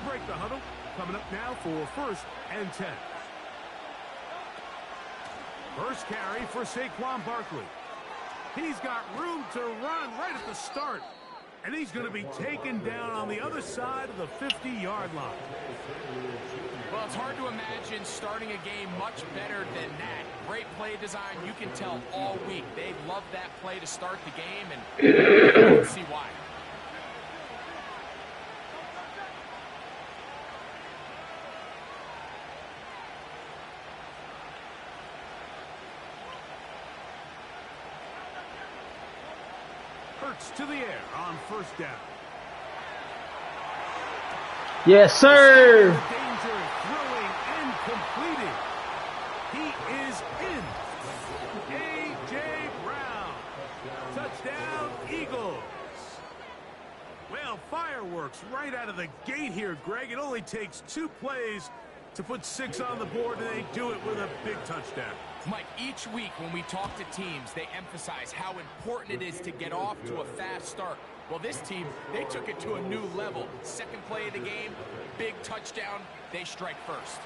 break the huddle. Coming up now for 1st and 10. First carry for Saquon Barkley. He's got room to run right at the start. And he's going to be taken down on the other side of the 50-yard line. Well, it's hard to imagine starting a game much better than that. Great play design. You can tell all week they love that play to start the game, and you can see why. Hurts to the air on 1st down. Yes, sir. Danger, throwing and completing. He is in. A.J. Brown. Touchdown, Eagles. Well, fireworks right out of the gate here, Greg. It only takes 2 plays to put 6 on the board, and they do it with a big touchdown. Mike, each week when we talk to teams, they emphasize how important it is to get off to a fast start. Well, this team, they took it to a new level. Second play of the game, big touchdown, they strike first.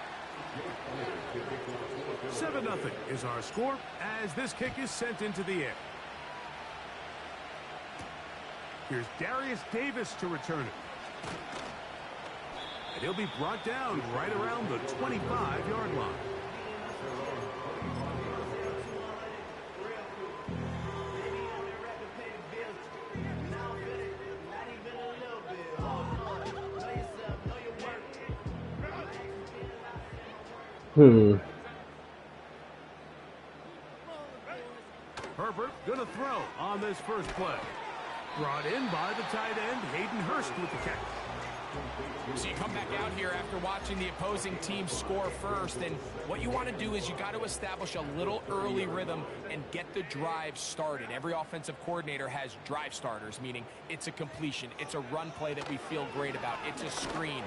7-0 is our score as this kick is sent into the air. Here's Darius Davis to return it. And he'll be brought down right around the 25-yard line. Herbert gonna throw on this first play. Brought in by the tight end, Hayden Hurst with the catch. So you come back out here after watching the opposing team score first, and what you want to do is you got to establish a little early rhythm and get the drive started. Every offensive coordinator has drive starters, meaning it's a completion, it's a run play that we feel great about, it's a screen.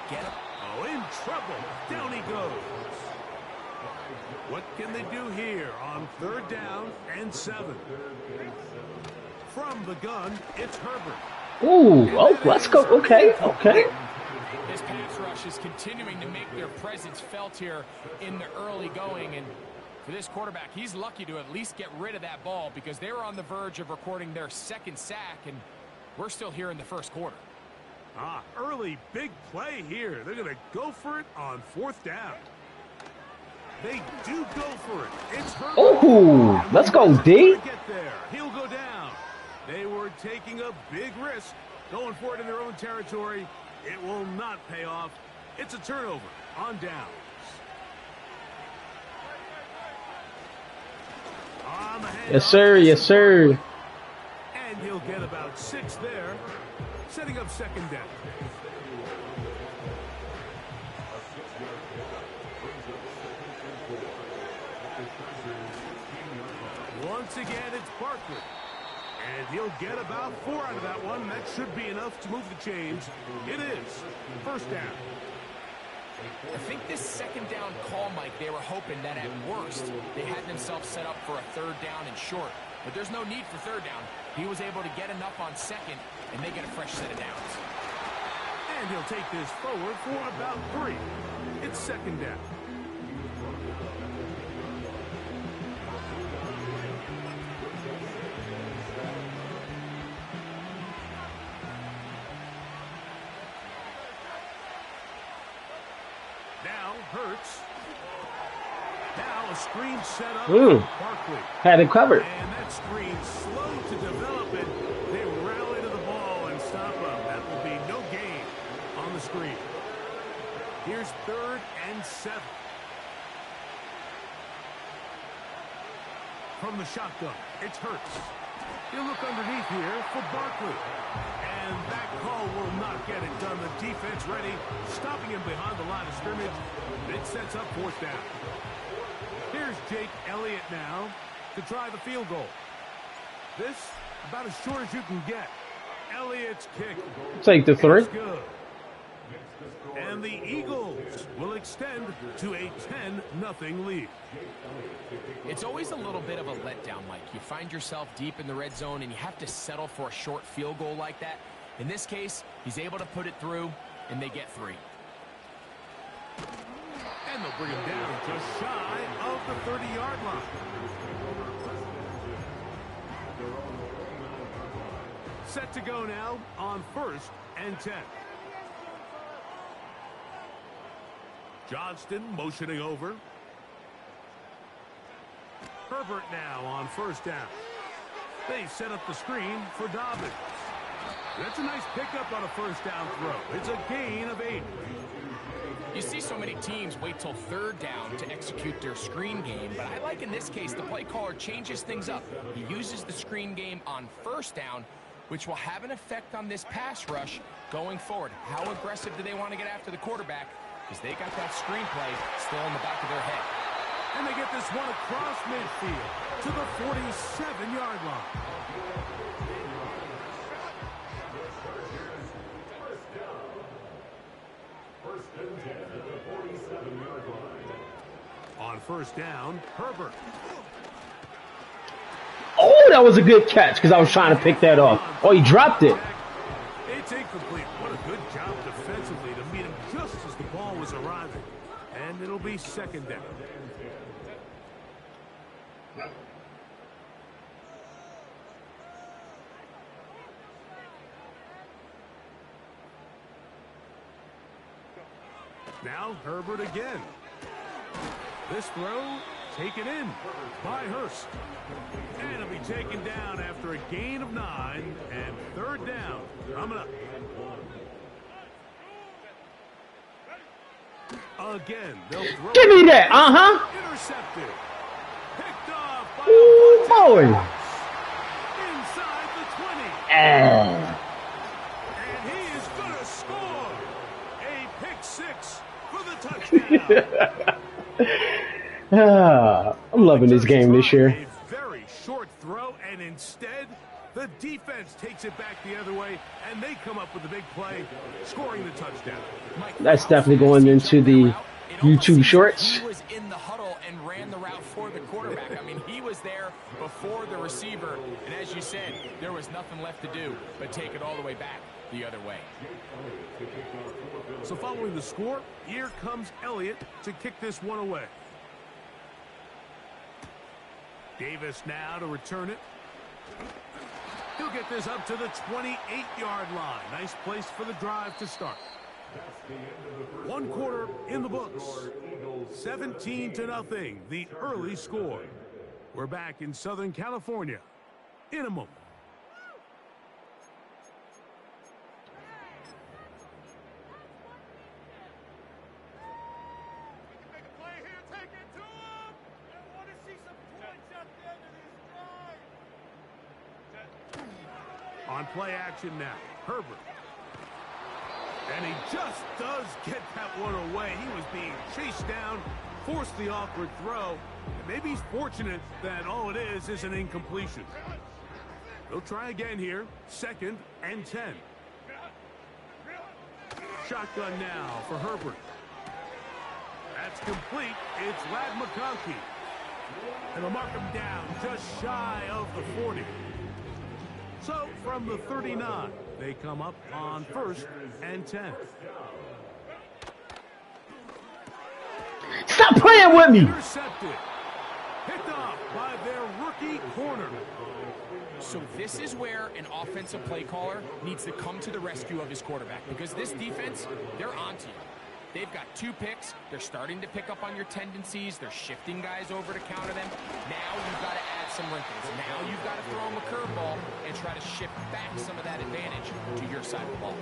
Get him. Oh, in trouble. Down he goes. What can they do here on 3rd down and 7? From the gun, it's Herbert. Ooh, oh, let's go. Okay. This pass rush is continuing to make their presence felt here in the early going, and for this quarterback, he's lucky to at least get rid of that ball because they were on the verge of recording their 2nd sack, and we're still here in the 1st quarter. Early big play here. They're going to go for it on 4th down. They do go for it. It's Herbert. Oh, let's go, D. Get there. He'll go down. They were taking a big risk, going for it in their own territory. It will not pay off. It's a turnover on downs. On the hand, Yes, sir. Yes, sir. And he'll get about 6 there, setting up 2nd down. Once again, it's Barkley. And he'll get about 4 out of that one. That should be enough to move the chains. It is 1st down. I think this 2nd down call, Mike, they were hoping that at worst they had themselves set up for a 3rd down and short. But there's no need for 3rd down. He was able to get enough on 2nd, and they get a fresh set of downs. And he'll take this forward for about 3. It's 2nd down. Now Hurts. Now a screen set up for Barkley. Had it covered. And that screen slow to develop it. They rally to the ball and stop him. That will be no gain on the screen. Here's 3rd and 7. From the shotgun, it's Hurts. He'll look underneath here for Barkley. And that call will not get it done. The defense ready, stopping him behind the line of scrimmage. It sets up 4th down. Here's Jake Elliott now to try the field goal. This about as short as you can get. Elliott's kick. Take the 3. Good. And the Eagles will extend to a 10-0 lead. It's always a little bit of a letdown, Mike. You find yourself deep in the red zone and you have to settle for a short field goal like that. In this case, he's able to put it through. and they get 3. And they'll bring him down just shy of the 30-yard line. Set to go now on 1st and 10. Johnston motioning over. Herbert now on 1st down. They set up the screen for Dobbins. That's a nice pickup on a 1st down throw. It's a gain of 8. You see so many teams wait till 3rd down to execute their screen game, but I like in this case the play caller changes things up. He uses the screen game on 1st down, which will have an effect on this pass rush going forward. How aggressive do they want to get after the quarterback? Because they got that screenplay still in the back of their head. And they get this one across midfield to the 47-yard line. On 1st down, Herbert. Oh, that was a good catch because I was trying to pick that off. Oh, he dropped it. It's incomplete. What a good job defensively to meet him just as the ball was arriving. And it'll be 2nd down. Now Herbert again. This throw taken in by Hurst. And it'll be taken down after a gain of 9 and 3rd down coming up. Again, they'll throw. Give me that. Uh-huh. Intercepted. Picked off by Ooh, boy. inside the 20. Ah. And he is going to score a pick 6 for the touchdown. I'm loving this game this year. A very short throw, and instead, the defense takes it back the other way, and they come up with a big play, scoring the touchdown. That's definitely going into the YouTube shorts. He was in the huddle and ran the route for the quarterback. I mean, he was there before the receiver, and as you said, there was nothing left to do but take it all the way back the other way. So following the score, here comes Elliott to kick this one away. Davis now to return it. He'll get this up to the 28-yard line. Nice place for the drive to start. 1 quarter in the books. 17-0, the early score. We're back in Southern California in a moment. On play action now, Herbert. And he just does get that one away. He was being chased down, forced the awkward throw. And maybe he's fortunate that all it is an incompletion. They'll try again here, 2nd and 10. Shotgun now for Herbert. That's complete. It's Ladd McConkey. And they'll mark him down just shy of the 40. So, from the 39, they come up on 1st and 10. Stop playing with me. Intercepted. Picked off by their rookie corner. So this is where an offensive play caller needs to come to the rescue of his quarterback, because this defense, they're onto you. They've got 2 picks. They're starting to pick up on your tendencies. They're shifting guys over to counter them. Now you've got to add some wrinkles. Now you've got to throw them a curveball and try to shift back some of that advantage to your side of the ball.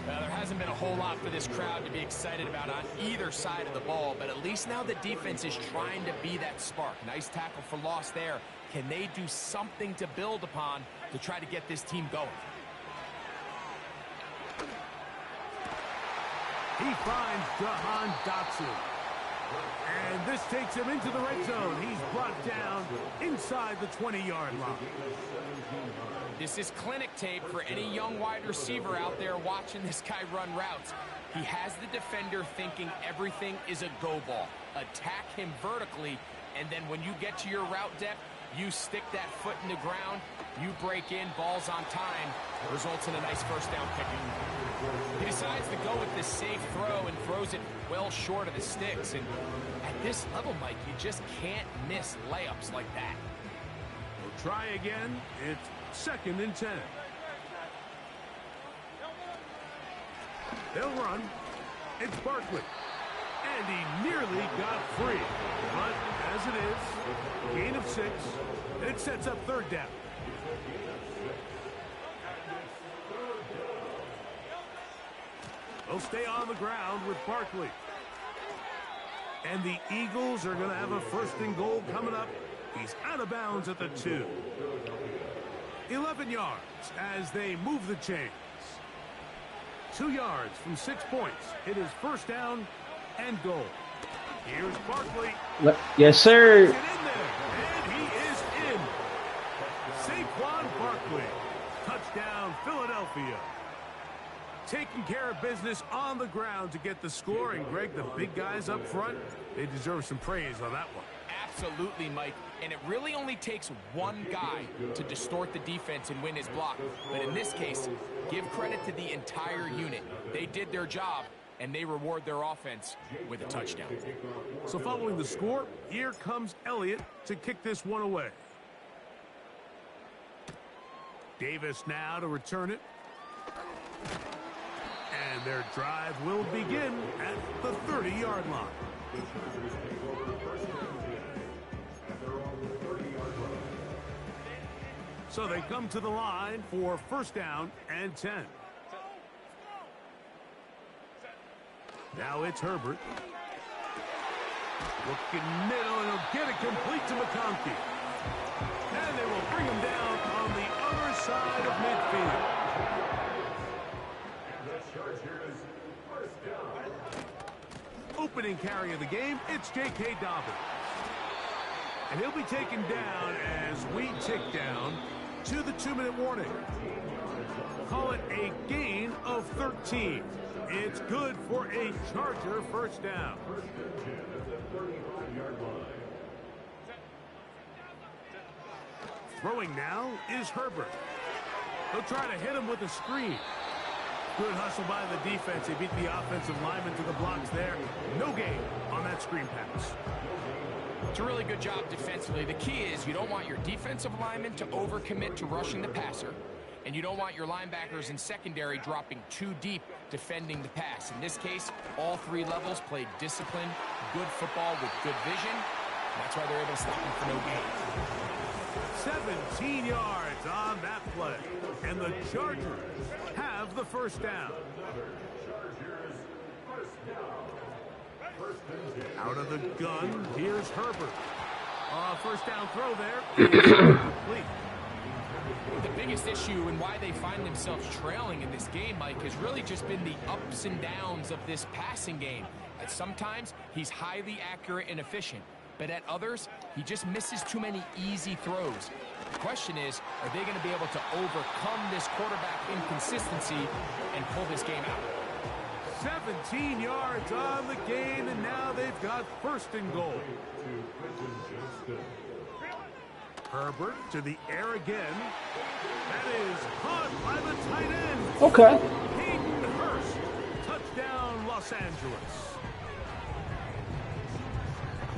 Well, there hasn't been a whole lot for this crowd to be excited about on either side of the ball, but at least now the defense is trying to be that spark. Nice tackle for loss there. Can they do something to build upon to try to get this team going? He finds Jahan Dotson. And this takes him into the red zone. He's brought down inside the 20-yard line. This is clinic tape for any young wide receiver out there watching this guy run routes. He has the defender thinking everything is a go ball. Attack him vertically, and then when you get to your route depth, You stick that foot in the ground, you break in, ball's on time, results in a nice first down picking. He decides to go with this safe throw and throws it well short of the sticks. And at this level, Mike, you just can't miss layups like that. We'll try again. It's 2nd and 10. They'll run. It's Barkley. And he nearly got free. But as it is, gain of 6. It sets up 3rd down. They'll stay on the ground with Barkley. And the Eagles are going to have a 1st and goal coming up. He's out of bounds at the 2. 11 yards as they move the chains. 2 yards from 6 points. It is 1st down and goal. Here's Barkley. Yes, sir. Get in there, and he is in. Saquon Barkley. Touchdown, Philadelphia. Taking care of business on the ground to get the score. And, Greg, the big guys up front, they deserve some praise on that one. Absolutely, Mike. And it really only takes one guy to distort the defense and win his block. But in this case, give credit to the entire unit. They did their job, and they reward their offense with a touchdown. So following the score, here comes Elliott to kick this one away. Davis now to return it. And their drive will begin at the 30-yard line. So they come to the line for 1st down and 10. Now it's Herbert. Looking middle, and he'll get it complete to McConkey. And they will bring him down on the other side of midfield. Opening carry of the game, it's J.K. Dobbins. And he'll be taken down as we tick down to the 2-minute warning. Call it a gain of 13. It's good for a Charger 1st down. Throwing now is Herbert. They'll try to hit him with a screen. Good hustle by the defense. They beat the offensive lineman to the blocks there. No gain on that screen pass. It's a really good job defensively. The key is you don't want your defensive linemen to overcommit to rushing the passer, and you don't want your linebackers in secondary dropping too deep defending the pass. In this case, all 3 levels played disciplined, good football with good vision. And that's why they're able to stop him for no gain. 17 yards on that play. And the Chargers have the 1st down. Out of the gun, here's Herbert. 1st down throw there. Complete. The biggest issue and why they find themselves trailing in this game, Mike, has really just been the ups and downs of this passing game. At sometimes, he's highly accurate and efficient. But at others, he just misses too many easy throws. The question is, are they going to be able to overcome this quarterback inconsistency and pull this game out? 17 yards on the gain, and now they've got 1st and goal. Herbert to the air again. That is caught by the tight end. Okay. Hayden Hurst. Touchdown, Los Angeles.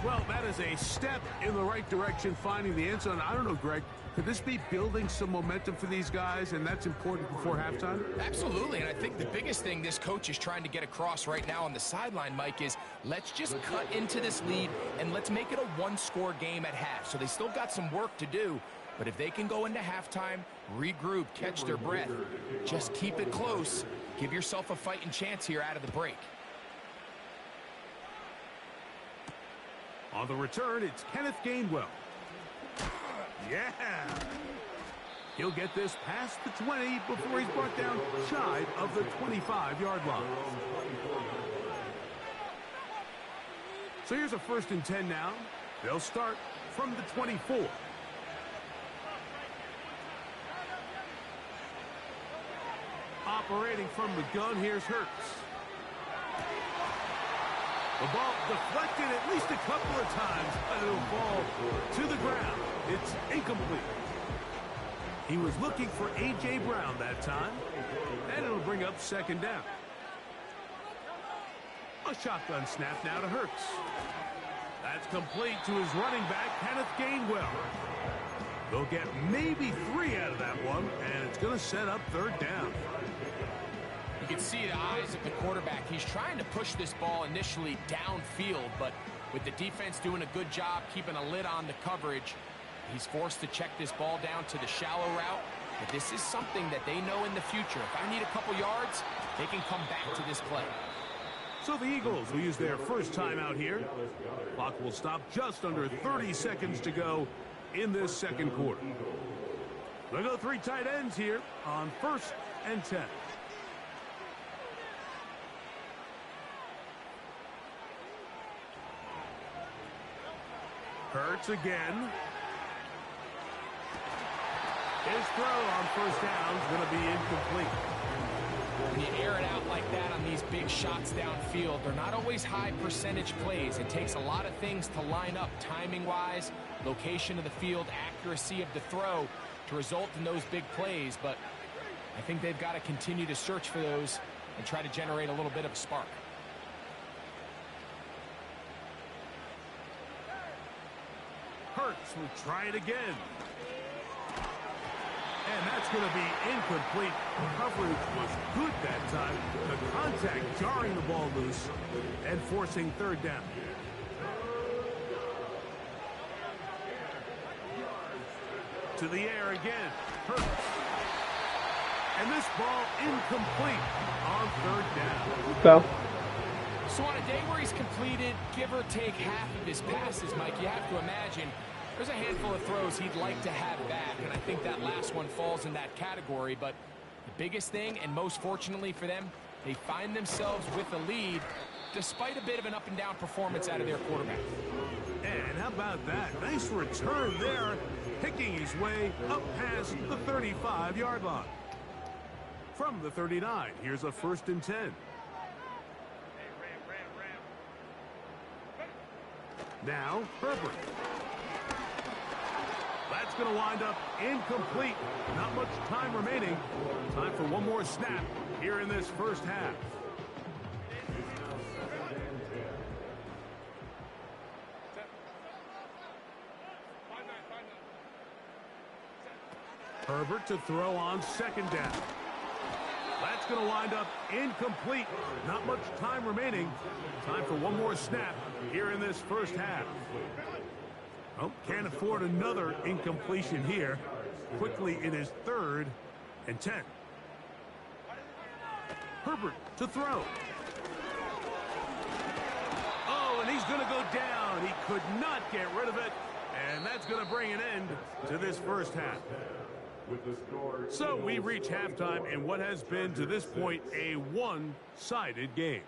Well, that is a step in the right direction, finding the end zone. I don't know, Greg, could this be building some momentum for these guys, and that's important before halftime? Absolutely, and I think the biggest thing this coach is trying to get across right now on the sideline, Mike, is let's just cut into this lead, and let's make it a 1-score game at half. So they still got some work to do, but if they can go into halftime, regroup, catch their breath, just keep it close, give yourself a fighting chance here out of the break. On the return, it's Kenneth Gainwell. Yeah. He'll get this past the 20 before he's brought down shy of the 25-yard line. So here's a 1st and 10 now. They'll start from the 24. Operating from the gun, here's Hurts. The ball deflected at least a couple of times, but it'll fall to the ground. It's incomplete. He was looking for A.J. Brown that time, and it'll bring up second down. A shotgun snap now to Hurts. That's complete to his running back, Kenneth Gainwell. They'll get maybe 3 out of that one, and it's going to set up third down. You can see the eyes of the quarterback. He's trying to push this ball initially downfield, but with the defense doing a good job keeping a lid on the coverage, he's forced to check this ball down to the shallow route. But this is something that they know in the future. If I need a couple yards, they can come back to this play. So the Eagles will use their first time out here. Clock will stop just under 30 seconds to go in this second quarter. They'll go 3 tight ends here on 1st and 10. Hurts again. His throw on first down is going to be incomplete. When you air it out like that on these big shots downfield, they're not always high percentage plays. It takes a lot of things to line up timing-wise, location of the field, accuracy of the throw to result in those big plays. But I think they've got to continue to search for those and try to generate a little bit of a spark. Hurts will try it again. And that's going to be incomplete. Coverage was good that time. The contact jarring the ball loose and forcing third down. To the air again. Hurts. And this ball incomplete on third down. Go. So on a day where he's completed, give or take half of his passes, Mike, you have to imagine there's a handful of throws he'd like to have back, and I think that last one falls in that category. But the biggest thing, and most fortunately for them, they find themselves with a lead despite a bit of an up-and-down performance out of their quarterback. And how about that? Nice return there, picking his way up past the 35-yard line. From the 39, here's a 1st and 10. Now, Herbert. That's going to wind up incomplete. Not much time remaining. Time for one more snap here in this first half. Herbert to throw on second down. That's going to wind up incomplete. Not much time remaining. Time for one more snap here in this first half. Oh, can't afford another incompletion here. Quickly in his 3rd and 10. Herbert to throw. Oh, and he's going to go down. He could not get rid of it. And that's going to bring an end to this first half. So we reach halftime in what has been to this point a one-sided game.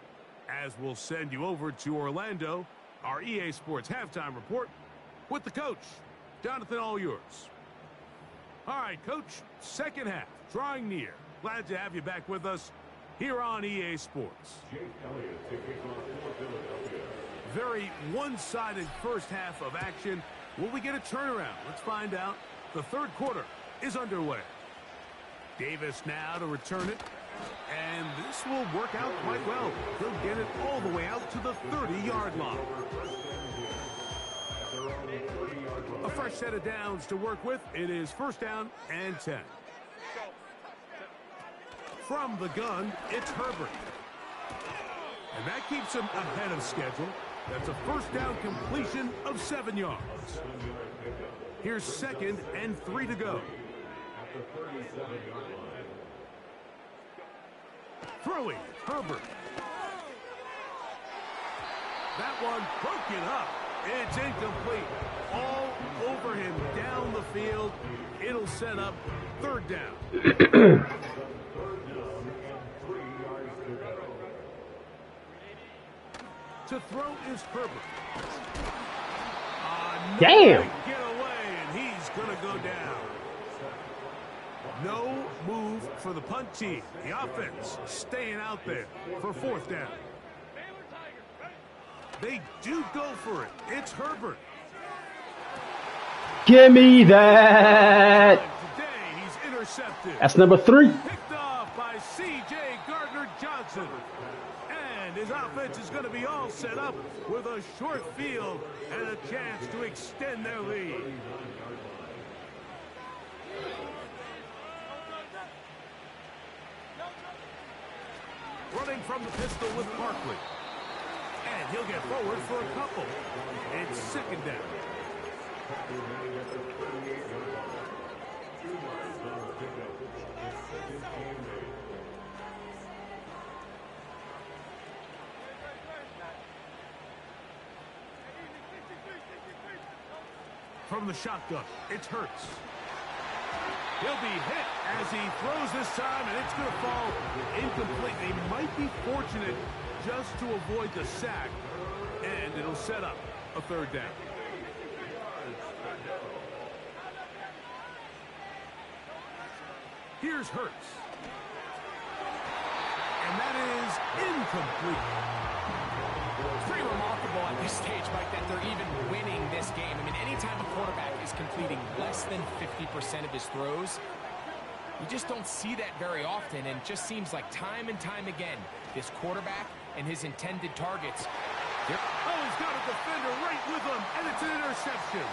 As we'll send you over to Orlando, our EA Sports halftime report with the coach. Jonathan, all yours. All right, Coach, second half, drawing near. Glad to have you back with us here on EA Sports. Very one-sided first half of action. Will we get a turnaround? Let's find out. The third quarter is underway. Davis now to return it. And this will work out quite well. He'll get it all the way out to the 30-yard line. A fresh set of downs to work with. It is 1st down and 10. From the gun, it's Herbert. And that keeps him ahead of schedule. That's a 1st down completion of 7 yards. Here's 2nd and 3 to go. Throwing, Herbert. That one broken up. It's incomplete. All over him down the field. It'll set up 3rd down. To throw is Herbert. Damn. Get away, and he's going to go down. No move for the punt team. The offense staying out there for 4th down. They do go for it. It's Herbert. Give me that. Today he's intercepted. That's number 3. Picked off by C.J. Gardner-Johnson. And his offense is going to be all set up with a short field and a chance to extend their lead. Running from the pistol with Barkley. And he'll get forward for a couple. It's second down. From the shotgun, it's Hurts. He'll be hit as he throws this time, and it's going to fall incomplete. They might be fortunate just to avoid the sack, and it'll set up a third down. Here's Hurts. And that is incomplete. It's pretty remarkable at this stage, Mike, that they're even winning this game. I mean, anytime a quarterback is completing less than 50% of his throws, you just don't see that very often, and it just seems like time and time again, this quarterback and his intended targets. Oh, he's got a defender right with him, and it's an interception.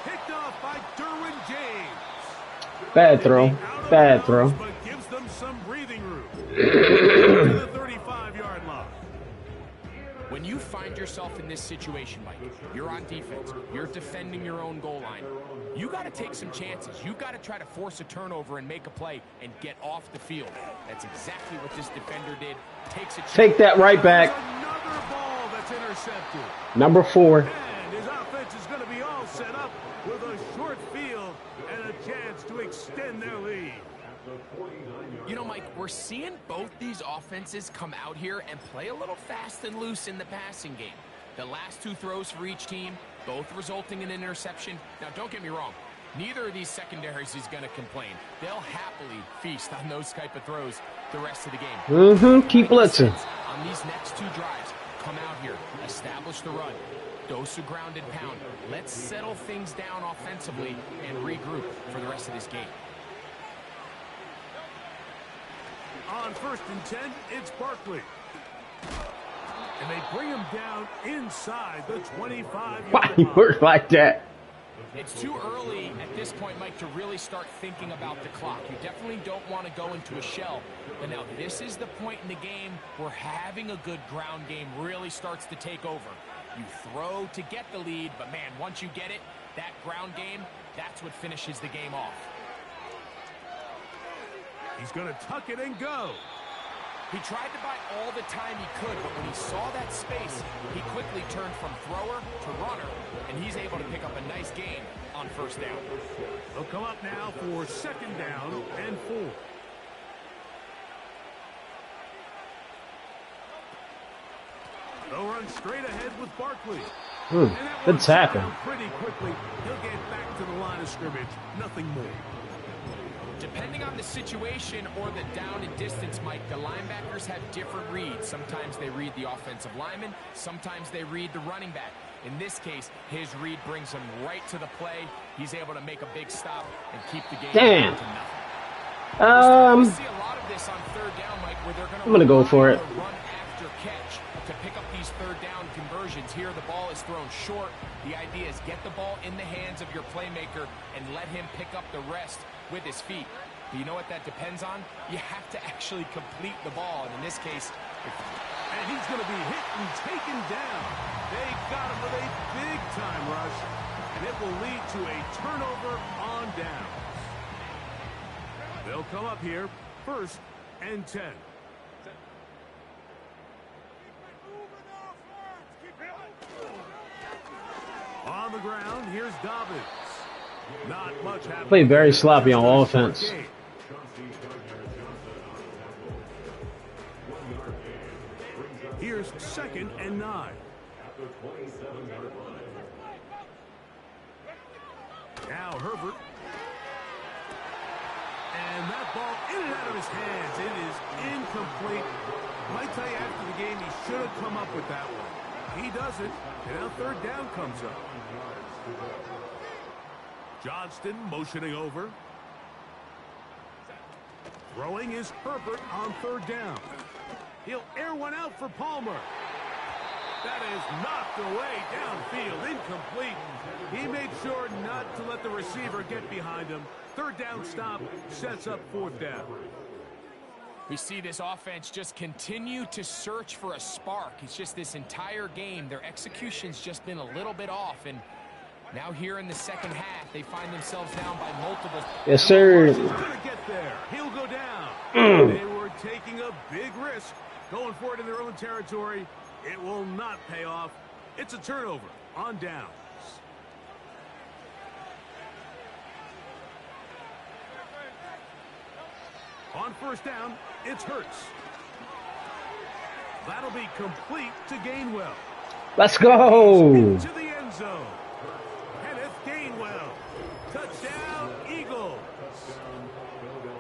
Picked off by Derwin James. Bad throw. Bad throw. But gives them some breathing room. To the 35-yard line. When you find yourself in this situation, Mike, you're on defense, you're defending your own goal line, you got to take some chances. You got to try to force a turnover and make a play and get off the field. That's exactly what this defender did. Takes a chance. Take that right back. Another ball that's intercepted. Number 4. And his offense is going to be all set up with a short field and a chance to extend their lead. You know, Mike, we're seeing both these offenses come out here and play a little fast and loose in the passing game. The last 2 throws for each team, both resulting in an interception. Now, don't get me wrong. Neither of these secondaries is going to complain. They'll happily feast on those type of throws the rest of the game. Keep blitzing. On these next 2 drives, come out here, establish the run, dose of ground and pound. Let's settle things down offensively and regroup for the rest of this game. On 1st and 10, it's Barkley. And they bring him down inside the 25-yard line. Why he works like that? It's too early at this point, Mike, to really start thinking about the clock. You definitely don't want to go into a shell. But now this is the point in the game where having a good ground game really starts to take over. You throw to get the lead, but man, once you get it, that ground game, that's what finishes the game off. He's going to tuck it and go. He tried to buy all the time he could, but when he saw that space, he quickly turned from thrower to runner, and he's able to pick up a nice gain on 1st down. They'll come up now for 2nd down and 4. They'll run straight ahead with Barkley. Good tackle. Pretty quickly, he'll get back to the line of scrimmage. Nothing more. Depending on the situation or the down and distance, Mike, the linebackers have different reads. Sometimes they read the offensive lineman. Sometimes they read the running back. In this case, his read brings him right to the play. He's able to make a big stop and keep the game down to nothing. We see a lot of this on 3rd down, Mike, where they're I'm gonna go for it. Run after catch to pick up these 3rd down conversions. Here, the ball is thrown short. The idea is get the ball in the hands of your playmaker and let him pick up the rest with his feet. But you know what that depends on? You have to actually complete the ball. And in this case, and he's going to be hit and taken down. They got him with a big-time rush, and it will lead to a turnover on downs. They'll come up here 1st and 10. On the ground, here's Dobbins. Not much happening. Played very sloppy on offense. Here's 2nd and 9. Now Herbert. And that ball in and out of his hands. It is incomplete. Might tell you after the game he should have come up with that one. He doesn't. And now 3rd down comes up. Johnston motioning over. Throwing is Herbert on third down. He'll air one out for Palmer. That is knocked away downfield, incomplete. He made sure not to let the receiver get behind him. Third down stop sets up fourth down. We see this offense just continue to search for a spark. It's just this entire game, their execution's just been a little bit off, and now here in the second half, they find themselves down by multiple. Yes, sir. He's gonna get there. He'll go down. They were taking a big risk, going for it in their own territory. It will not pay off. It's a turnover on downs. On first down, it's Hurts. That'll be complete to Gainwell. Let's go. Into the end zone. Kenneth Gainwell. Touchdown, Eagles.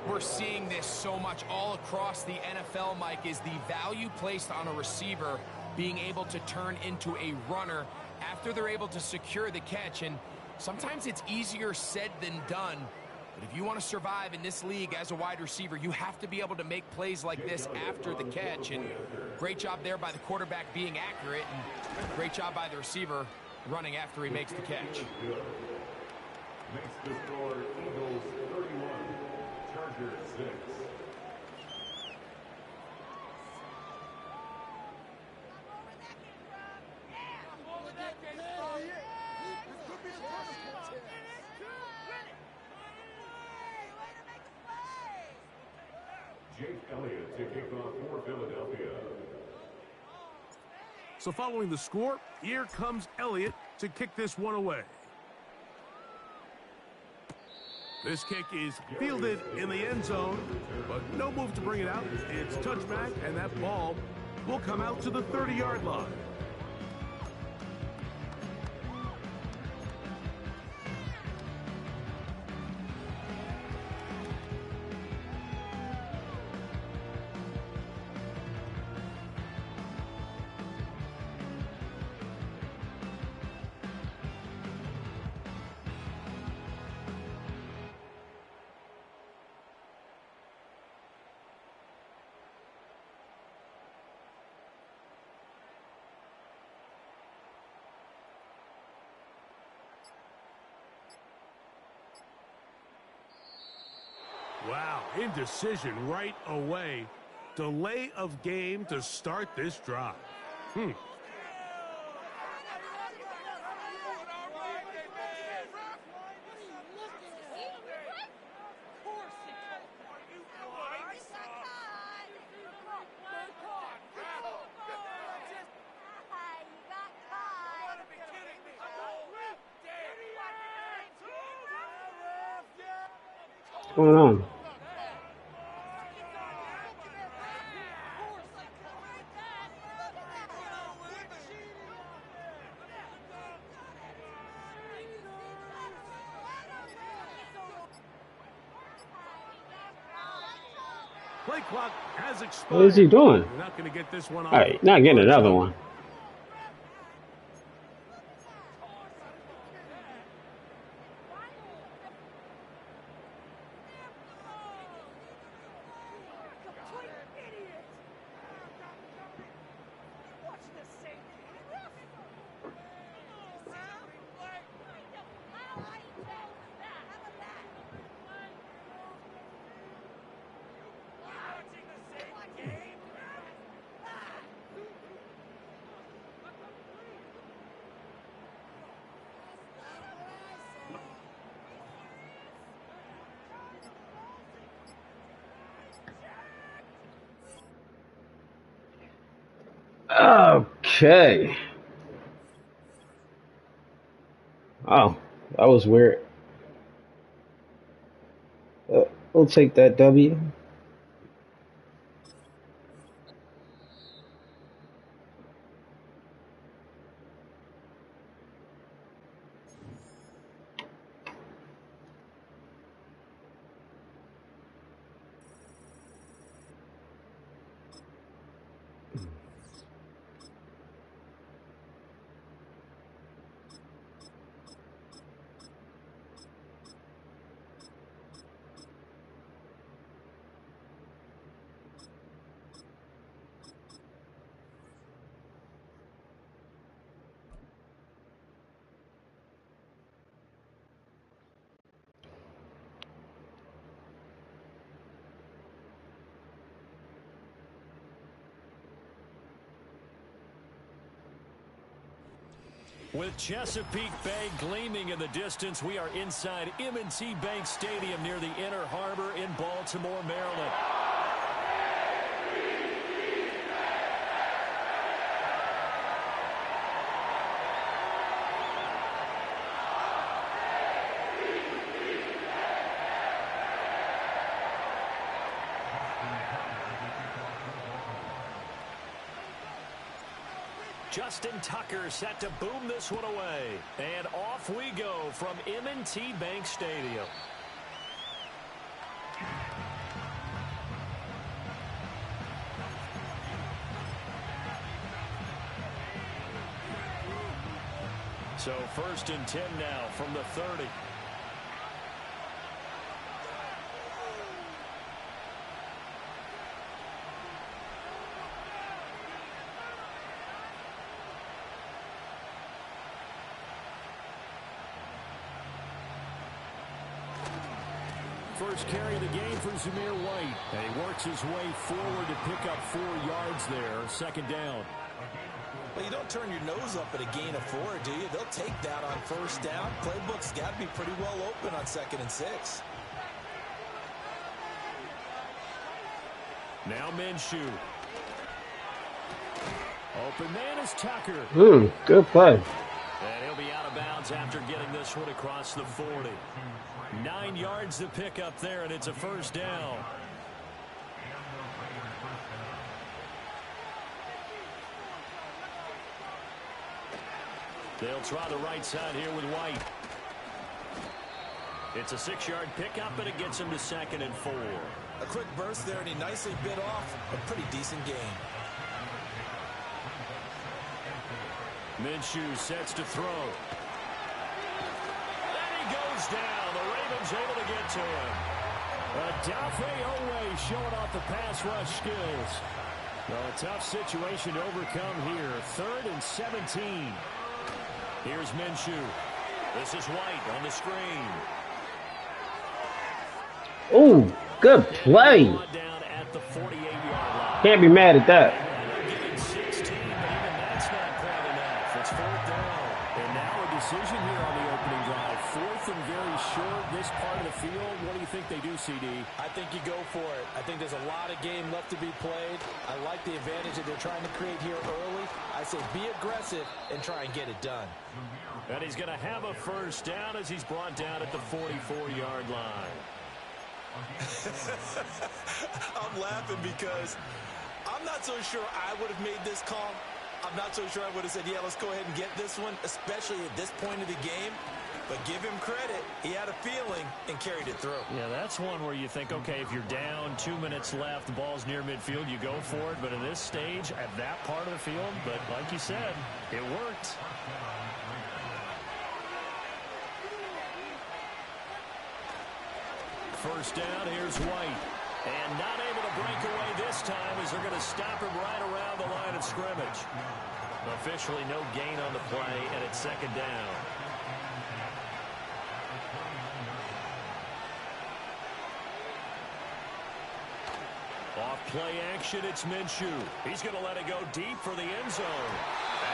We're seeing this so much all across the NFL, Mike, is the value placed on a receiver being able to turn into a runner after they're able to secure the catch. And sometimes it's easier said than done. But if you want to survive in this league as a wide receiver, you have to be able to make plays like this after the catch. And great job there by the quarterback being accurate, and great job by the receiver running after he makes the catch. Makes the score Eagles 31, Chargers 6. Jake Elliott to kick off for Philadelphia. So following the score, here comes Elliott to kick this one away. This kick is fielded in the end zone, but no move to bring it out. It's touchback, and that ball will come out to the 30-yard line. Wow, indecision right away. Delay of game to start this drive. What's going on? Play clock has expired. What is he doing? We're not going to get this one off. All right, not getting another one. Okay. Oh, that was weird. We'll take that W. With Chesapeake Bay gleaming in the distance, we are inside M&T Bank Stadium near the Inner Harbor in Baltimore, Maryland. Justin Tucker set to boom this one away. And off we go from M&T Bank Stadium. So 1st and 10 now from the 30. First carry of the game for Zamir White. And he works his way forward to pick up 4 yards there. 2nd down. Well, you don't turn your nose up at a gain of 4, do you? They'll take that on 1st down. Playbook's got to be pretty well open on 2nd and 6. Now Minshew. Open man is Tucker. Good play. And he'll be out of bounds after getting this one across the 40. 9 yards to pick up there, and it's a 1st down. They'll try the right side here with White. It's a 6-yard pickup, and it gets him to 2nd and 4. A quick burst there, and he nicely bit off a pretty decent gain. Minshew sets to throw. And he goes down. The Ravens able to get to him. Dafe Owe showing off the pass rush skills. Well, a tough situation to overcome here. 3rd and 17. Here's Minshew. This is White on the screen. Ooh, good play. Down at the 48-yard line. Can't be mad at that. Getting 16, but even that's not quite enough. It's 4th down. And now a decision here on the opening drive. 4th and very short, this part of the field. What do you think they do, CD? I think you go for it. I think there's a lot of game left to be played. I like the advantage that they're trying to create here early. I say be aggressive and try and get it done. And he's going to have a 1st down as he's brought down at the 44-yard line. I'm laughing because I'm not so sure I would have made this call. I'm not so sure I would have said, yeah, let's go ahead and get this one, especially at this point of the game. But give him credit. He had a feeling and carried it through. Yeah, that's one where you think, okay, if you're down, 2 minutes left, the ball's near midfield, you go for it. But at this stage, at that part of the field, but like you said, it worked. First down, here's White. And not able to break away this time as they're going to stop him right around the line of scrimmage. Officially no gain on the play, and it's 2nd down. Off play action, it's Minshew. He's going to let it go deep for the end zone.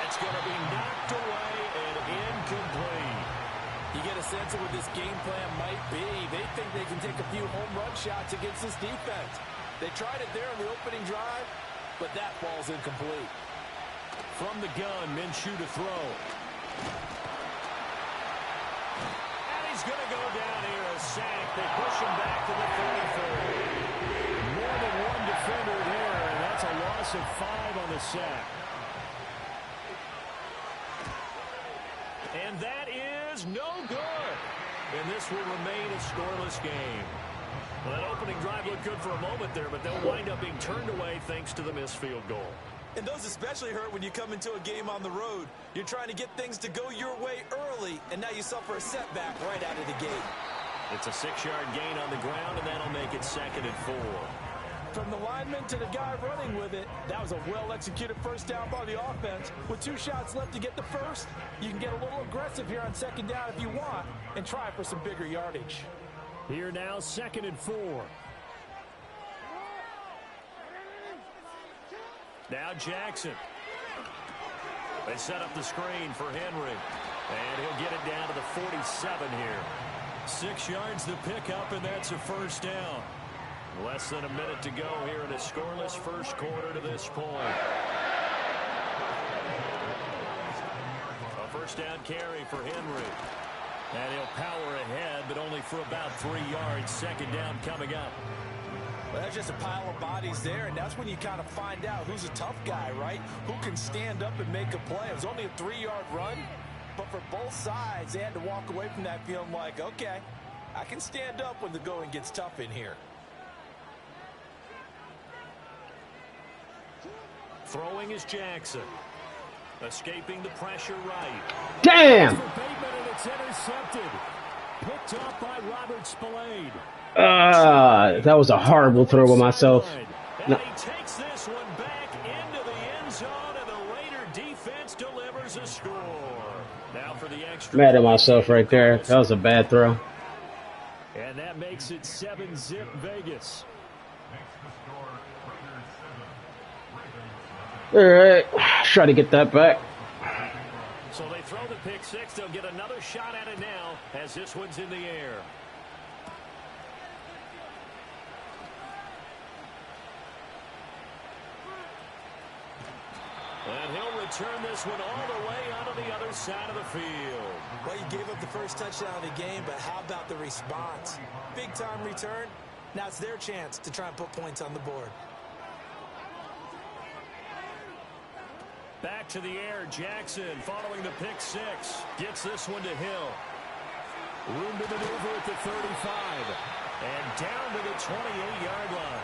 That's going to be knocked away and incomplete. You get a sense of what this game plan might be. They think they can take a few home run shots against this defense. They tried it there on the opening drive, but that ball's incomplete. From the gun, Minshew to throw. And he's going to go down here, a sack. They push him back to the 34. More than one defender there, and that's a loss of 5 on the sack. And that is no good. And this will remain a scoreless game. Well, that opening drive looked good for a moment there, but they'll wind up being turned away thanks to the missed field goal. And those especially hurt when you come into a game on the road. You're trying to get things to go your way early, and now you suffer a setback right out of the gate. It's a 6-yard gain on the ground, and that'll make it 2nd and 4. From the lineman to the guy running with it, that was a well-executed first down by the offense. With 2 shots left to get the first, you can get a little aggressive here on 2nd down if you want and try for some bigger yardage. Here now, 2nd and 4. Now Jackson. They set up the screen for Henry. And he'll get it down to the 47 here. 6 yards to pick up, and that's a first down. Less than a minute to go here in a scoreless first quarter to this point. A first down carry for Henry. And he'll power ahead, but only for about 3 yards. Second down coming up. Well, that's just a pile of bodies there, and that's when you kind of find out who's a tough guy, right? Who can stand up and make a play. It was only a 3-yard run, but for both sides, they had to walk away from that feeling like, okay, I can stand up when the going gets tough in here. Throwing is Jackson. Escaping the pressure right. Damn! And it's intercepted. Picked up by Robert Spillane. That was a horrible throw by myself. And he takes this one back into the end zone, and the Raider defense delivers a score. Now for the extra. Mad at myself right there. That was a bad throw. And that makes it 7-zip Vegas. All right, try to get that back. So they throw the pick six. They'll get another shot at it now as this one's in the air. And he'll return this one all the way onto the other side of the field. Well, you gave up the first touchdown of the game, but how about the response? Big-time return. Now it's their chance to try and put points on the board. Back to the air, Jackson following the pick six. Gets this one to Hill. Room to maneuver at the 35. And down to the 28-yard line.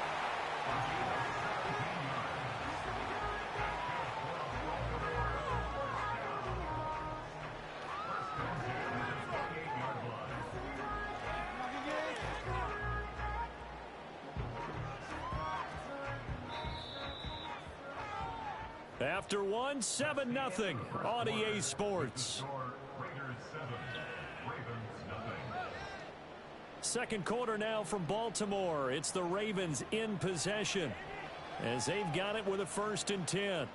After one, 7-0 on EA Sports. Second quarter now from Baltimore. It's the Ravens in possession as they've got it with a 1st and 10.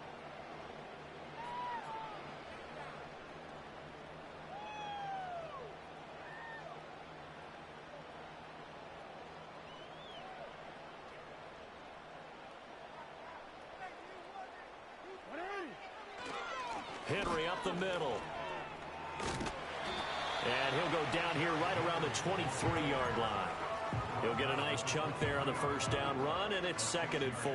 Henry up the middle. And he'll go down here right around the 23-yard line. He'll get a nice chunk there on the first down run, and it's 2nd and 4.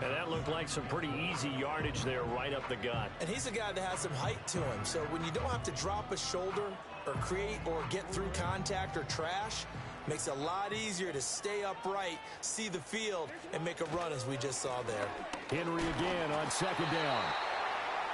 And that looked like some pretty easy yardage there right up the gut. And he's a guy that has some height to him, so when you don't have to drop a shoulder or create or get through contact or trash, makes it a lot easier to stay upright, see the field, and make a run as we just saw there. Henry again on 2nd down.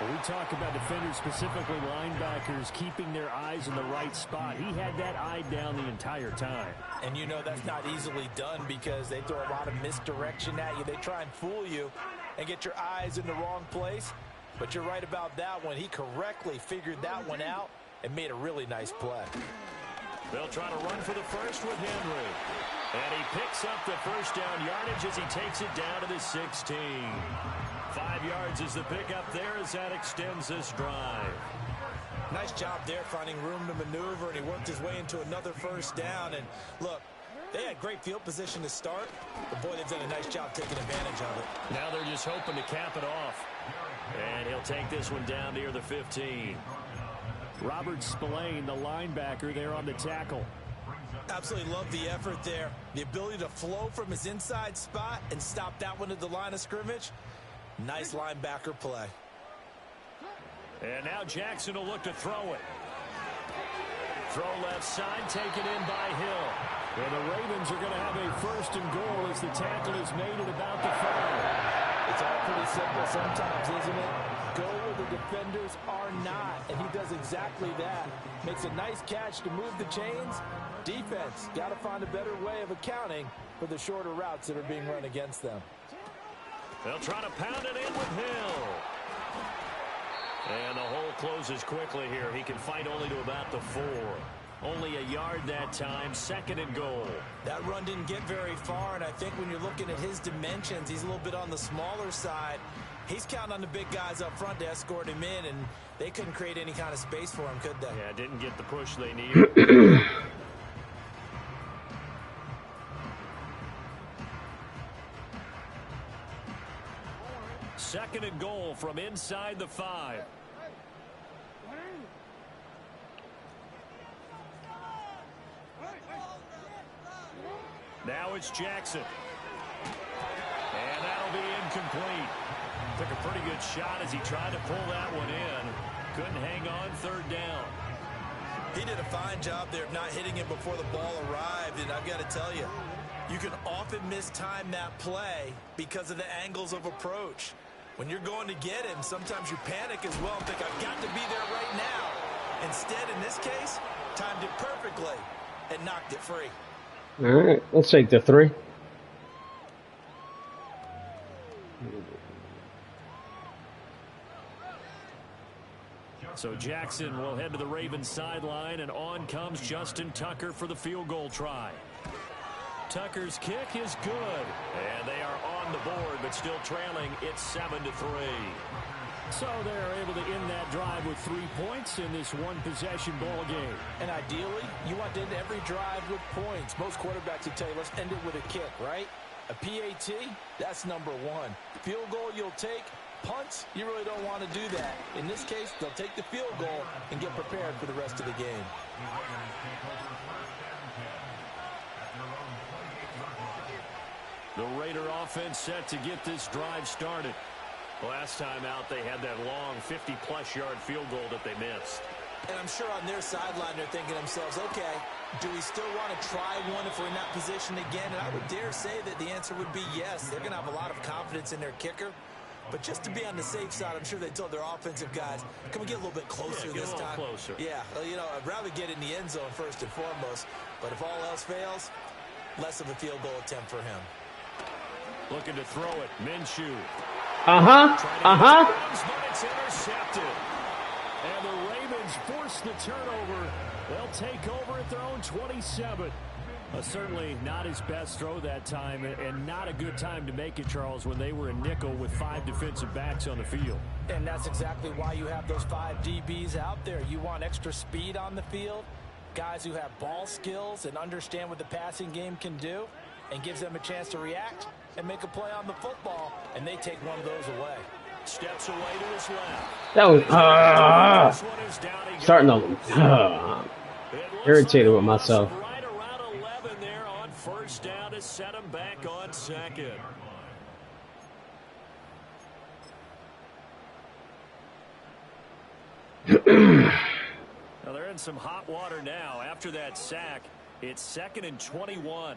When we talk about defenders, specifically linebackers, keeping their eyes in the right spot. He had that eye down the entire time. And you know that's not easily done because they throw a lot of misdirection at you. They try and fool you and get your eyes in the wrong place. But you're right about that one. He correctly figured that one out and made a really nice play. They'll try to run for the first with Henry. And he picks up the first down yardage as he takes it down to the 16. 5 yards is the pickup there as that extends this drive. Nice job there finding room to maneuver, and he worked his way into another first down. And look, they had great field position to start, but boy, they've done a nice job taking advantage of it. Now they're just hoping to cap it off. And he'll take this one down near the 15. Robert Spillane, the linebacker, there on the tackle. Absolutely love the effort there. The ability to flow from his inside spot and stop that one at the line of scrimmage. Nice linebacker play. And now Jackson will look to throw it. Throw left side, taken in by Hill. And the Ravens are going to have a 1st and goal as the tackle is made at about the 5. It's all pretty simple sometimes, isn't it? Go where the defenders are not, and he does exactly that. Makes a nice catch to move the chains. Defense got to find a better way of accounting for the shorter routes that are being run against them. They'll try to pound it in with Hill. And the hole closes quickly here. He can fight only to about the 4. Only a yard that time, 2nd and goal. That run didn't get very far, and I think when you're looking at his dimensions, he's a little bit on the smaller side. He's counting on the big guys up front to escort him in, and they couldn't create any kind of space for him, could they? Yeah, didn't get the push they needed. 2nd and goal from inside the 5. Now it's Jackson. And that'll be incomplete. Took a pretty good shot as he tried to pull that one in. Couldn't hang on 3rd down. He did a fine job there of not hitting him before the ball arrived, and I've got to tell you, you can often mistime that play because of the angles of approach. When you're going to get him, sometimes you panic as well and think, I've got to be there right now. Instead, in this case, timed it perfectly and knocked it free. All right, let's take the 3. So Jackson will head to the Ravens sideline, and on comes Justin Tucker for the field goal try. Tucker's kick is good, and they are on the board, but still trailing. It's 7-3. So they're able to end that drive with 3 points in this one-possession ball game. And ideally, you want to end every drive with points. Most quarterbacks would tell you, let's end it with a kick, right? A PAT, that's number 1. Field goal you'll take. Punts, you really don't want to do that. In this case, they'll take the field goal and get prepared for the rest of the game. The Raider offense set to get this drive started. Last time out, they had that long 50-plus yard field goal that they missed. And I'm sure on their sideline, they're thinking to themselves, okay, do we still want to try one if we're in that position again? And I would dare say that the answer would be yes. They're going to have a lot of confidence in their kicker. But just to be on the safe side, I'm sure they told their offensive guys, can we get a little bit closer this time? Closer. Yeah, well, you know, I'd rather get in the end zone first and foremost. But if all else fails, less of a field goal attempt for him. Looking to throw it, Minshew. But it's intercepted. And the Ravens force the turnover. They'll take over at their own 27. Certainly not his best throw that time, and not a good time to make it, Charles, when they were in nickel with 5 defensive backs on the field. And that's exactly why you have those 5 DBs out there. You want extra speed on the field, guys who have ball skills and understand what the passing game can do, and gives them a chance to react and make a play on the football, and they take one of those away. Steps away to his left. That was starting to irritated with myself. Right around 11 there on 1st down to set him back on 2nd. Now they're in some hot water now. After that sack, it's 2nd and 21.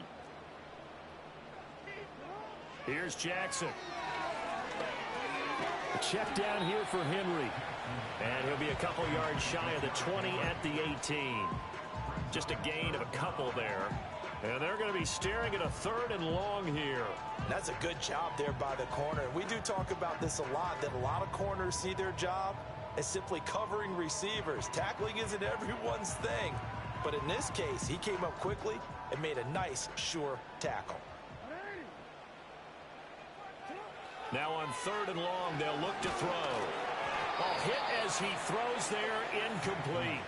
Here's Jackson. A check down here for Henry. And he'll be a couple yards shy of the 20 at the 18. Just a gain of a couple there. And they're going to be staring at a 3rd and long here. That's a good job there by the corner. We do talk about this a lot, that a lot of corners see their job as simply covering receivers. Tackling isn't everyone's thing. But in this case, he came up quickly and made a nice, sure tackle. Now on 3rd and long, they'll look to throw. Hit as he throws there, incomplete.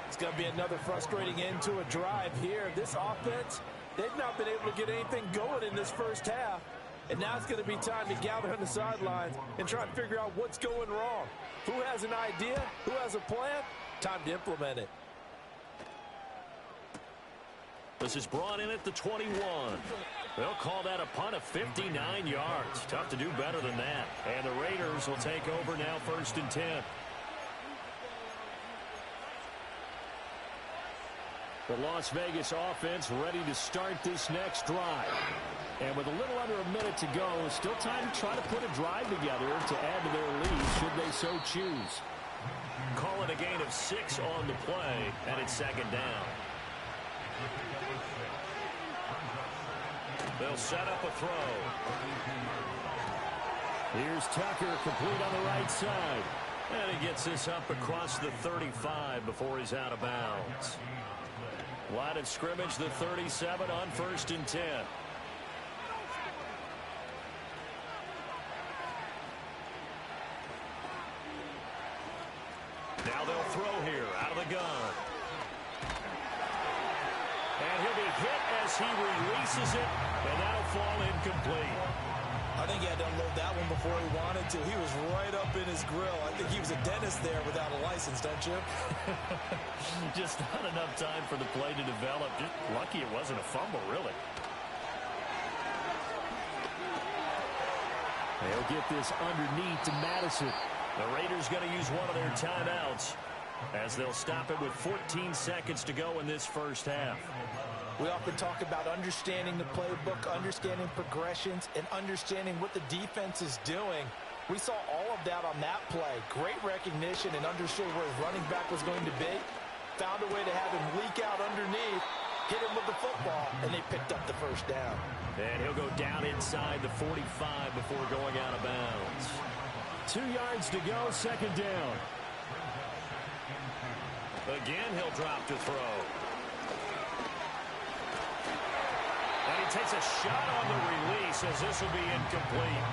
It's going to be another frustrating end to a drive here. This offense, they've not been able to get anything going in this first half. And now it's going to be time to gather on the sidelines and try to figure out what's going wrong. Who has an idea? Who has a plan? Time to implement it. This is brought in at the 21. They'll call that a punt of 59 yards. Tough to do better than that. And the Raiders will take over now 1st and 10. The Las Vegas offense ready to start this next drive. And with a little under a minute to go, still time to try to put a drive together to add to their lead should they so choose. Call it a gain of 6 on the play, and it's 2nd down. They'll set up a throw. Here's Tucker, complete on the right side. And he gets this up across the 35 before he's out of bounds. Line of scrimmage, the 37 on 1st and 10. Now they'll throw here out of the gun. And he'll be hit as he releases it, and that'll fall incomplete. I think he had to unload that one before he wanted to. He was right up in his grill. I think he was a dentist there without a license, don't you? Just not enough time for the play to develop. Just lucky it wasn't a fumble, really. They'll get this underneath to Madison. The Raiders going to use one of their timeouts as they'll stop it with 14 seconds to go in this first half. We often talk about understanding the playbook, understanding progressions, and understanding what the defense is doing. We saw all of that on that play. Great recognition and understood where his running back was going to be. Found a way to have him leak out underneath, hit him with the football, and they picked up the first down. And he'll go down inside the 45 before going out of bounds. 2 yards to go, second down. Again, he'll drop to throw. And he takes a shot on the release as this will be incomplete.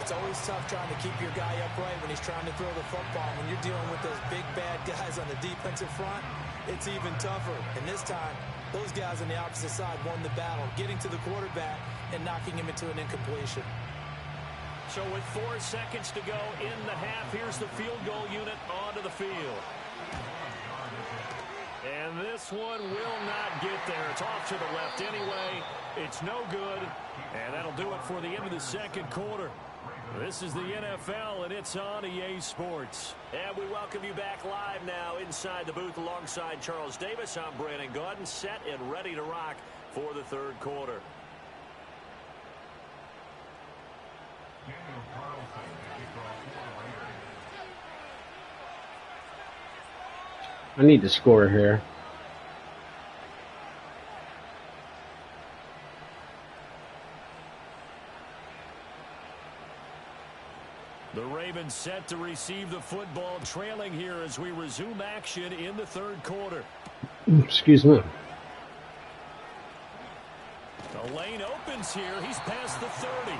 It's always tough trying to keep your guy upright when he's trying to throw the football. When you're dealing with those big, bad guys on the defensive front, it's even tougher. And this time, those guys on the opposite side won the battle, getting to the quarterback and knocking him into an incompletion. So with 4 seconds to go in the half, here's the field goal unit onto the field. And this one will not get there. It's off to the left anyway. It's no good. And that'll do it for the end of the second quarter. This is the NFL, and it's on EA Sports. And we welcome you back live now inside the booth alongside Charles Davis. I'm Brandon Gaudin, set and ready to rock for the third quarter. I need to score here. The Ravens set to receive the football, trailing here as we resume action in the third quarter. Excuse me. The lane opens here. He's past the 30.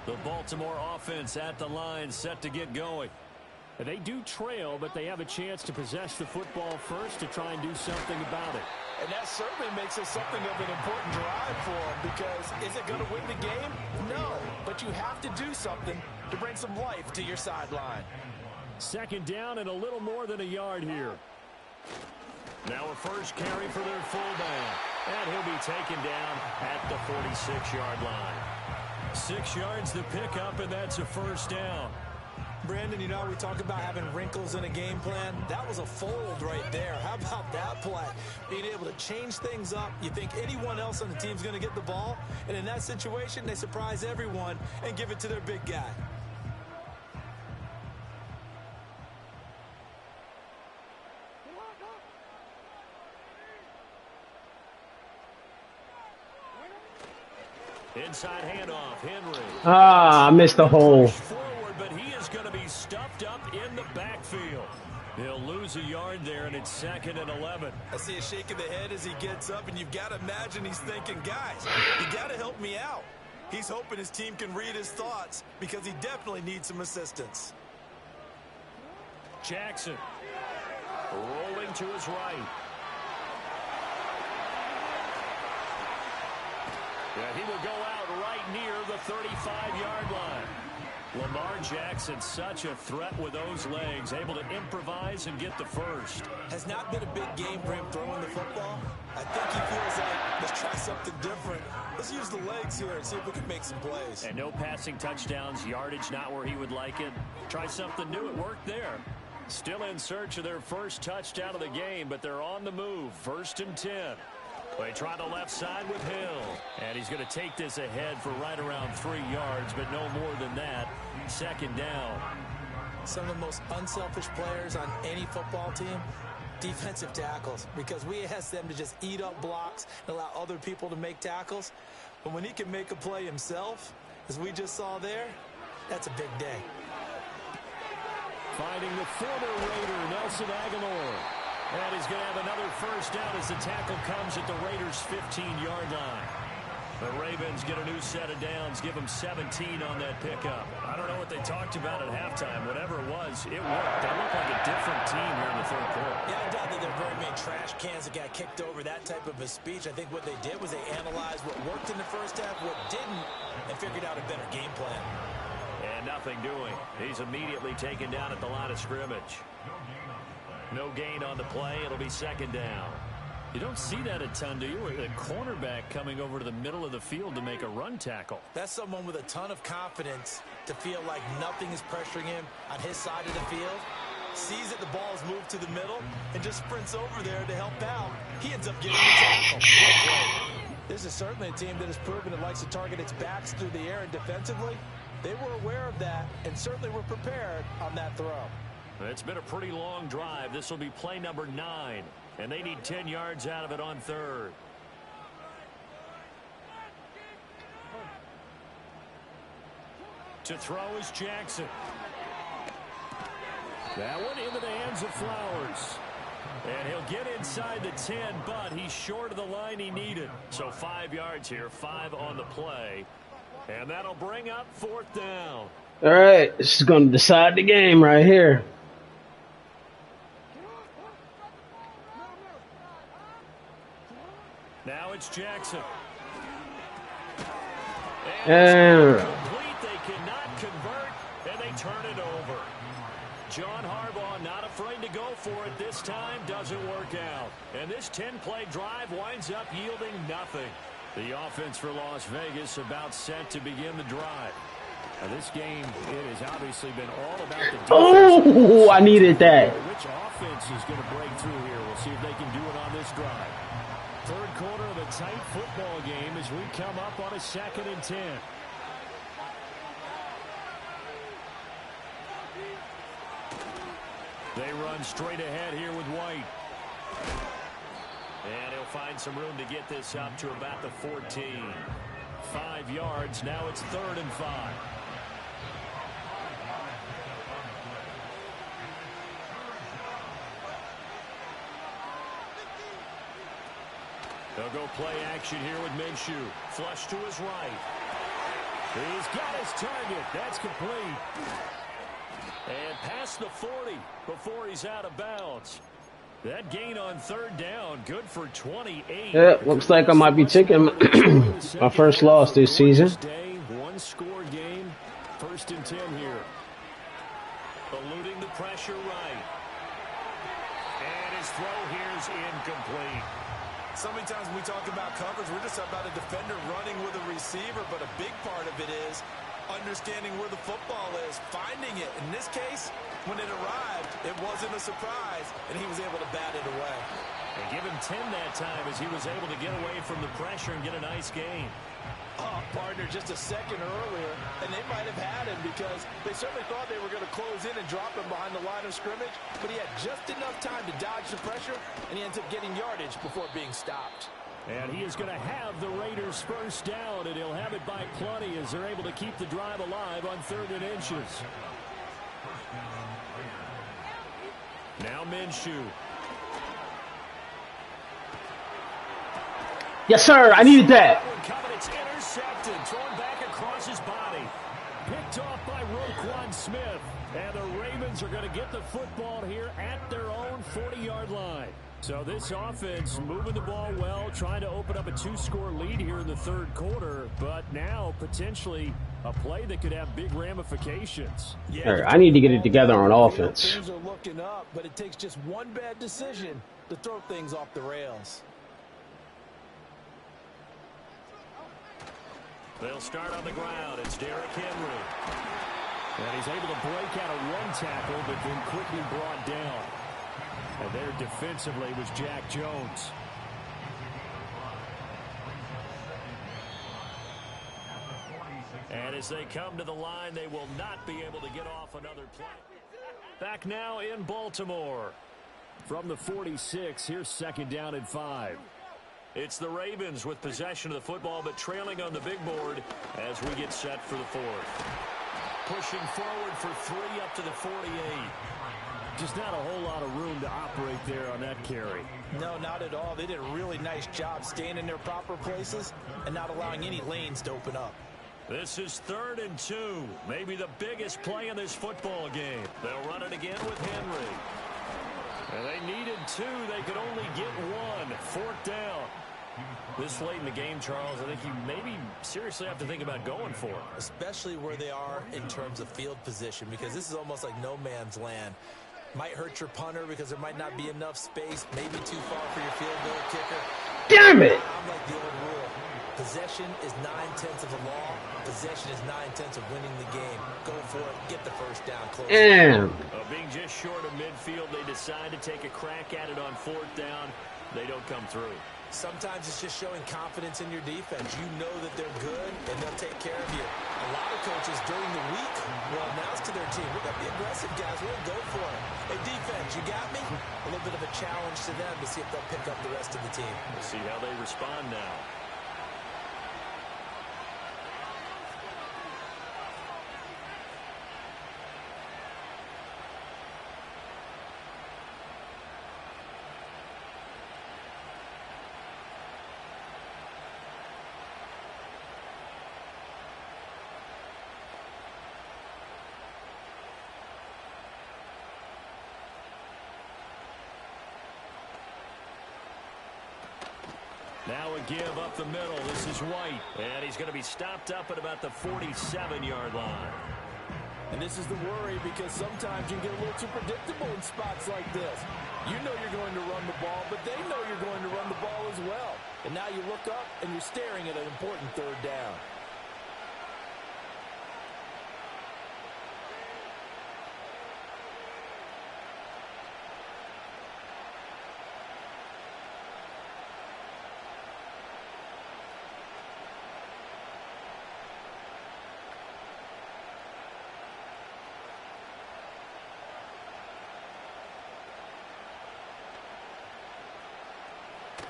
The Baltimore offense at the line, set to get going. They do trail, but they have a chance to possess the football first to try and do something about it. And that certainly makes it something of an important drive for them, because is it going to win the game? No, but you have to do something to bring some life to your sideline. Second down and a little more than a yard here. Now a first carry for their fullback. And he'll be taken down at the 46-yard line. 6 yards to pick up, and that's a first down. Brandon, you know, we talk about having wrinkles in a game plan. That was a fold right there. How about that play? Being able to change things up. You think anyone else on the team's going to get the ball, and in that situation, they surprise everyone and give it to their big guy. Inside handoff, Henry. Ah, I missed the hole. Forward, but he is going to be stuffed up in the backfield. He'll lose a yard there, and it's 2nd and 11. I see a shake of the head as he gets up, and you've got to imagine he's thinking, guys, you got to help me out. He's hoping his team can read his thoughts because he definitely needs some assistance. Jackson rolling to his right. And he will go out right near the 35-yard line. Lamar Jackson, such a threat with those legs, able to improvise and get the first. Has not been a big game for him throwing the football. I think he feels like, let's try something different. Let's use the legs here and see if we can make some plays. And no passing touchdowns, yardage not where he would like it. Try something new, it worked there. Still in search of their first touchdown of the game, but they're on the move. 1st and 10. They try the left side with Hill. And he's going to take this ahead for right around 3 yards, but no more than that. 2nd down. Some of the most unselfish players on any football team, defensive tackles, because we ask them to just eat up blocks and allow other people to make tackles. But when he can make a play himself, as we just saw there, that's a big day. Finding the former Raider, Nelson Aguilar. And he's going to have another first down as the tackle comes at the Raiders' 15-yard line. The Ravens get a new set of downs, give them 17 on that pickup. I don't know what they talked about at halftime. Whatever it was, it worked. They look like a different team here in the third quarter. Yeah, I doubt that there are very many trash cans that got kicked over, that type of a speech. I think what they did was they analyzed what worked in the first half, what didn't, and figured out a better game plan. And nothing doing. He's immediately taken down at the line of scrimmage. No gain on the play. It'll be second down. You don't see that a ton, do you? A cornerback coming over to the middle of the field to make a run tackle. That's someone with a ton of confidence to feel like nothing is pressuring him on his side of the field. Sees that the ball is moved to the middle and just sprints over there to help out. He ends up getting the tackle. This is certainly a team that has proven it likes to target its backs through the air, and defensively, they were aware of that and certainly were prepared on that throw. It's been a pretty long drive. This will be play number 9. And they need 10 yards out of it on third. To throw is Jackson. That one into the hands of Flowers. And he'll get inside the 10, but he's short of the line he needed. So 5 yards here, 5 on the play. And that'll bring up fourth down. All right, this is going to decide the game right here. Now it's Jackson. And Complete. They cannot convert, and they turn it over. John Harbaugh not afraid to go for it this time. Doesn't work out. And this 10-play drive winds up yielding nothing. The offense for Las Vegas about set to begin the drive. Now this game, it has obviously been all about the defense. oh, I needed that. Which offense is going to break through here? We'll see if they can do it on this drive. Third quarter of a tight football game as we come up on a 2nd and 10. They run straight ahead here with White. And he'll find some room to get this up to about the 14. 5 yards. Now it's 3rd and 5. They'll go play action here with Minshew. Flush to his right. He's got his target. That's complete. And past the 40 before he's out of bounds. That gain on 3rd down, good for 28. Yeah, looks like I might be taking my first loss this season. One-score game, 1st and 10 here. Eluding the pressure right. And his throw here is incomplete. So many times when we talk about coverage, we're just about a defender running with a receiver, but a big part of it is understanding where the football is, finding it. In this case, when it arrived, it wasn't a surprise, and he was able to bat it away. They give him 10 that time as he was able to get away from the pressure and get a nice gain. Oh, partner, just a second earlier, and they might have had him because they certainly thought they were going to close in and drop him behind the line of scrimmage, but he had just enough time to dodge the pressure, and he ends up getting yardage before being stopped. And he is going to have the Raiders first down, and he'll have it by plenty as they're able to keep the drive alive on 3rd and inches. Now Minshew. Yes, sir. I needed that. It's intercepted, thrown back across his body. Picked off by Roquan Smith. And the Ravens are going to get the football here at their own 40-yard line. So this offense moving the ball well, trying to open up a 2-score lead here in the 3rd quarter. But now potentially a play that could have big ramifications. Yeah, I need to get it together on offense. Things are looking up, but it takes just one bad decision to throw things off the rails. They'll start on the ground. It's Derrick Henry. And he's able to break out a run tackle, but then quickly brought down. And there defensively was Jack Jones. And as they come to the line, they will not be able to get off another play. Back now in Baltimore. From the 46, here's 2nd down and 5. It's the Ravens with possession of the football, but trailing on the big board as we get set for the 4th. pushing forward for 3 up to the 48. Just not a whole lot of room to operate there on that carry. No, not at all. They did a really nice job staying in their proper places and not allowing any lanes to open up. This is 3rd and 2. Maybe the biggest play in this football game. They'll run it again with Henry. And they needed 2. They could only get 1. 4th down. This late in the game, Charles, I think you maybe seriously have to think about going for it. Especially where they are in terms of field position, because this is almost like no man's land. Might hurt your punter because there might not be enough space, maybe too far for your field goal kicker. Damn it! I'm like the old rule. Possession is 9/10 of the law. Possession is 9/10 of winning the game. Go for it. Get the first down. Close. Damn. Being just short of midfield, they decide to take a crack at it on 4th down. They don't come through. Sometimes it's just showing confidence in your defense. You know that they're good, and they'll take care of you. A lot of coaches during the week will announce to their team, we're going to be aggressive, guys. We're going to go for it. Hey, defense, you got me? A little bit of a challenge to them to see if they'll pick up the rest of the team. We'll see how they respond now. Now a give up the middle. This is White. And he's going to be stopped up at about the 47-yard line. And this is the worry, because sometimes you get a little too predictable in spots like this. You know you're going to run the ball, but they know you're going to run the ball as well. And now you look up and you're staring at an important 3rd down.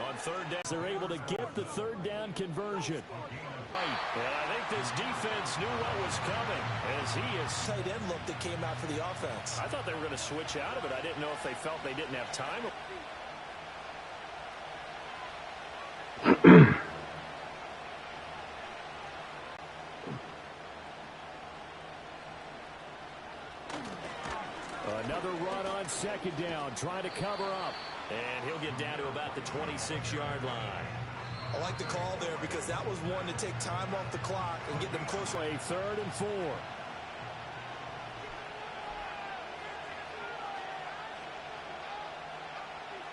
On 3rd down, they're able to get the 3rd down conversion. And I think this defense knew what was coming, as he is. Tight end look that came out for the offense. I thought they were going to switch out of it. I didn't know if they felt they didn't have time. Another run on 2nd down, trying to cover up. And he'll get down to about the 26-yard line. I like the call there, because that was one to take time off the clock and get them closer. A 3rd and 4.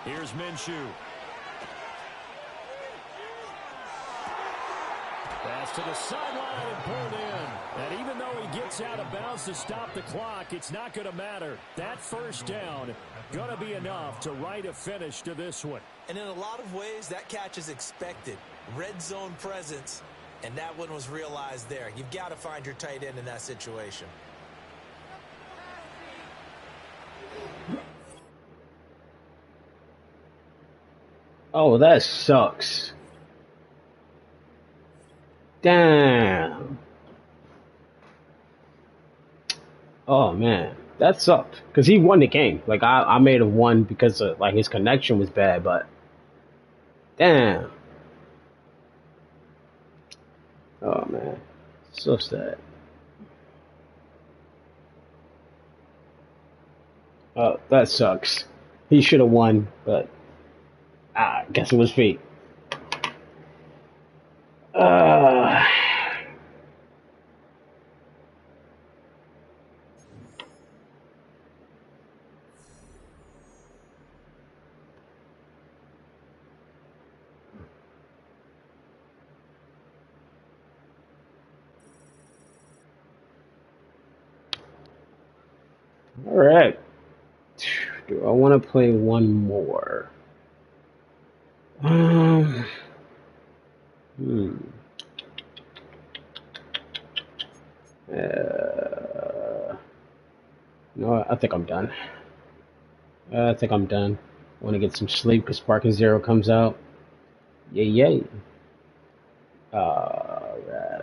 Here's Minshew. Pass to the sideline and pulled in. And even though he gets out of bounds to stop the clock, it's not going to matter. That 1st down going to be enough to write a finish to this one. And in a lot of ways, that catch is expected. Red zone presence, and that one was realized there. You've got to find your tight end in that situation. Oh, that sucks. Damn. Oh, man. That sucked. Because he won the game. Like, I made have won because of, like, his connection was bad, but... Damn. Oh, man. So sad. Oh, that sucks. He should have won, but... I guess it was fate. All right. Do I want to play one more? No, I think I'm done. I think I'm done. I want to get some sleep because Sparking Zero comes out. Yay, yay. Alright.